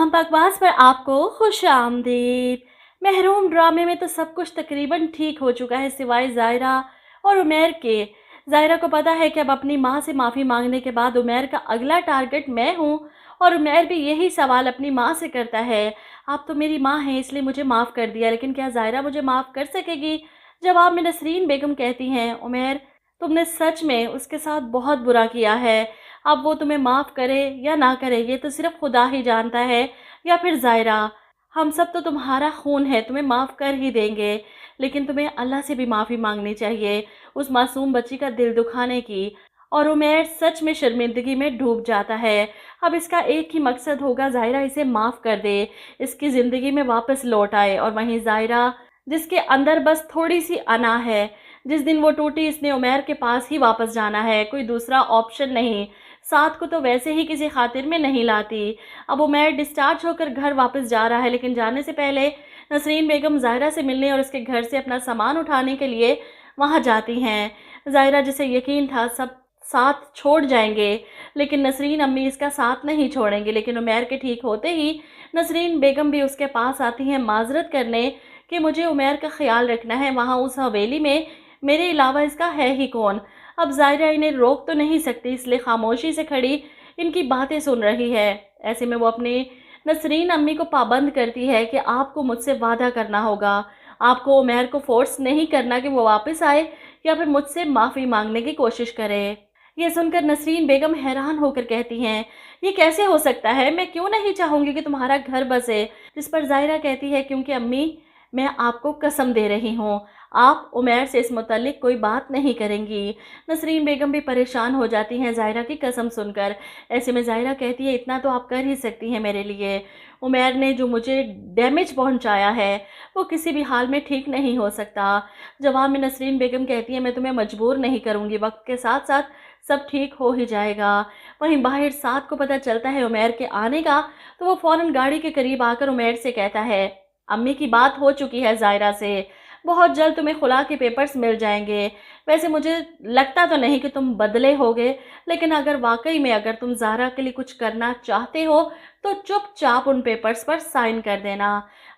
बकवास पर आपको खुश आमदीद। महरूम ड्रामे में तो सब कुछ तकरीबन ठीक हो चुका है सिवाय ज़ायरा और उमैर के। ज़ायरा को पता है कि अब अपनी माँ से माफ़ी मांगने के बाद उमैर का अगला टारगेट मैं हूँ और उमैर भी यही सवाल अपनी माँ से करता है, आप तो मेरी माँ हैं इसलिए मुझे माफ़ कर दिया, लेकिन क्या ज़ायरा मुझे माफ़ कर सकेगी? जवाब में नसरीन बेगम कहती हैं, उमैर तुमने सच में उसके साथ बहुत बुरा किया है। अब वो तुम्हें माफ़ करे या ना करे ये तो सिर्फ़ खुदा ही जानता है, या फिर ज़ायरा। हम सब तो तुम्हारा खून है, तुम्हें माफ़ कर ही देंगे, लेकिन तुम्हें अल्लाह से भी माफ़ी मांगनी चाहिए उस मासूम बच्ची का दिल दुखाने की। और उमैर सच में शर्मिंदगी में डूब जाता है। अब इसका एक ही मकसद होगा, ज़ायरा इसे माफ़ कर दे, इसकी ज़िंदगी में वापस लौट आए। और वहीं ज़ायरा जिसके अंदर बस थोड़ी सी अना है, जिस दिन वो टूटी इसने उमैर के पास ही वापस जाना है, कोई दूसरा ऑप्शन नहीं। साथ को तो वैसे ही किसी खातिर में नहीं लाती। अब उमैर डिस्चार्ज होकर घर वापस जा रहा है, लेकिन जाने से पहले नसरीन बेगम ज़ायरा से मिलने और उसके घर से अपना सामान उठाने के लिए वहाँ जाती हैं। ज़ायरा जिसे यकीन था सब साथ छोड़ जाएंगे, लेकिन नसरीन अम्मी इसका साथ नहीं छोड़ेंगे। लेकिन उमैर के ठीक होते ही नसरीन बेगम भी उसके पास आती हैं माजरत करने कि मुझे उमैर का ख्याल रखना है, वहाँ उस हवेली में मेरे अलावा इसका है ही कौन। अब ज़ायरा इन्हें रोक तो नहीं सकती, इसलिए खामोशी से खड़ी इनकी बातें सुन रही है। ऐसे में वो अपनी नसरीन अम्मी को पाबंद करती है कि आपको मुझसे वादा करना होगा, आपको उमैर को फोर्स नहीं करना कि वो वापस आए या फिर मुझसे माफ़ी मांगने की कोशिश करे। ये सुनकर नसरीन बेगम हैरान होकर कहती हैं, ये कैसे हो सकता है, मैं क्यों नहीं चाहूँगी कि तुम्हारा घर बसे। जिस पर ज़ायरा कहती है, क्योंकि अम्मी मैं आपको कसम दे रही हूँ, आप उमैर से इस मुतल्लिक कोई बात नहीं करेंगी। नसरीन बेगम भी परेशान हो जाती हैं ज़ायरा की कसम सुनकर। ऐसे में ज़ायरा कहती है, इतना तो आप कर ही सकती हैं मेरे लिए। उमैर ने जो मुझे डैमेज पहुंचाया है वो किसी भी हाल में ठीक नहीं हो सकता। जवाब में नसरीन बेगम कहती है, मैं तुम्हें मजबूर नहीं करूँगी, वक्त के साथ साथ सब ठीक हो ही जाएगा। वहीं बाहर साथ को पता चलता है उमैर के आने का, तो वो फ़ौरन गाड़ी के करीब आकर उमैर से कहता है, अम्मी की बात हो चुकी है ज़ायरा से, बहुत जल्द तुम्हें खुला के पेपर्स मिल जाएंगे। वैसे मुझे लगता तो नहीं कि तुम बदले होगे, लेकिन अगर वाकई में अगर तुम ज़ायरा के लिए कुछ करना चाहते हो तो चुपचाप उन पेपर्स पर साइन कर देना।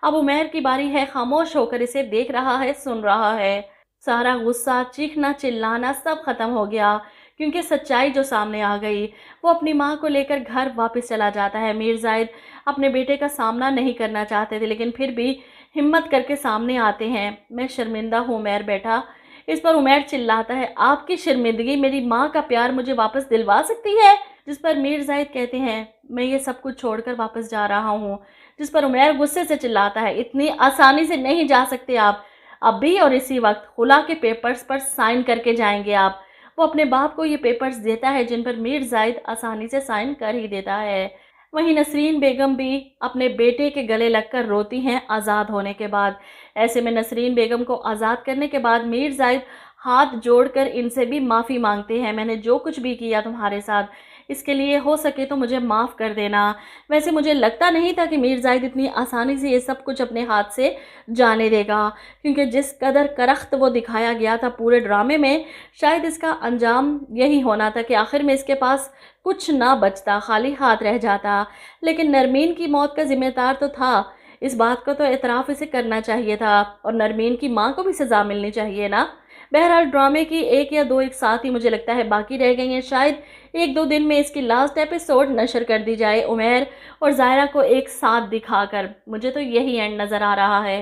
अब उमैर की बारी है, खामोश होकर इसे देख रहा है, सुन रहा है। सारा गुस्सा, चीखना चिल्लाना सब खत्म हो गया, क्योंकि सच्चाई जो सामने आ गई। वो अपनी माँ को लेकर घर वापस चला जाता है। मीर ज़ाहिद अपने बेटे का सामना नहीं करना चाहते थे, लेकिन फिर भी हिम्मत करके सामने आते हैं। मैं शर्मिंदा हूँ उमैर बेटा। इस पर उमैर चिल्लाता है, आपकी शर्मिंदगी मेरी माँ का प्यार मुझे वापस दिलवा सकती है? जिस पर मीर ज़ाहिद कहते हैं, मैं ये सब कुछ छोड़कर वापस जा रहा हूँ। जिस पर उमैर गुस्से से चिल्लाता है, इतनी आसानी से नहीं जा सकते आप, अभी और इसी वक्त खुला के पेपर्स पर साइन करके जाएंगे आप। वो अपने बाप को ये पेपर्स देता है, जिन पर मीर ज़ाहिद आसानी से साइन कर ही देता है। वहीं नसरीन बेगम भी अपने बेटे के गले लगकर रोती हैं आज़ाद होने के बाद। ऐसे में नसरीन बेगम को आज़ाद करने के बाद मीर ज़ाहिद हाथ जोड़कर इनसे भी माफ़ी मांगते हैं, मैंने जो कुछ भी किया तुम्हारे साथ, इसके लिए हो सके तो मुझे माफ़ कर देना। वैसे मुझे लगता नहीं था कि मीर ज़ाहिद इतनी आसानी से ये सब कुछ अपने हाथ से जाने देगा, क्योंकि जिस कदर करख्त वो दिखाया गया था पूरे ड्रामे में, शायद इसका अंजाम यही होना था कि आखिर में इसके पास कुछ ना बचता, खाली हाथ रह जाता। लेकिन नरमीन की मौत का जिम्मेदार तो था, इस बात को तो एतराफ़ इसे करना चाहिए था, और नरमीन की माँ को भी सज़ा मिलनी चाहिए ना। बहरहाल ड्रामे की एक या दो एक साथ ही मुझे लगता है बाकी रह गई हैं, शायद एक दो दिन में इसकी लास्ट एपिसोड नशर कर दी जाए उमैर और ज़ायरा को एक साथ दिखाकर। मुझे तो यही एंड नज़र आ रहा है।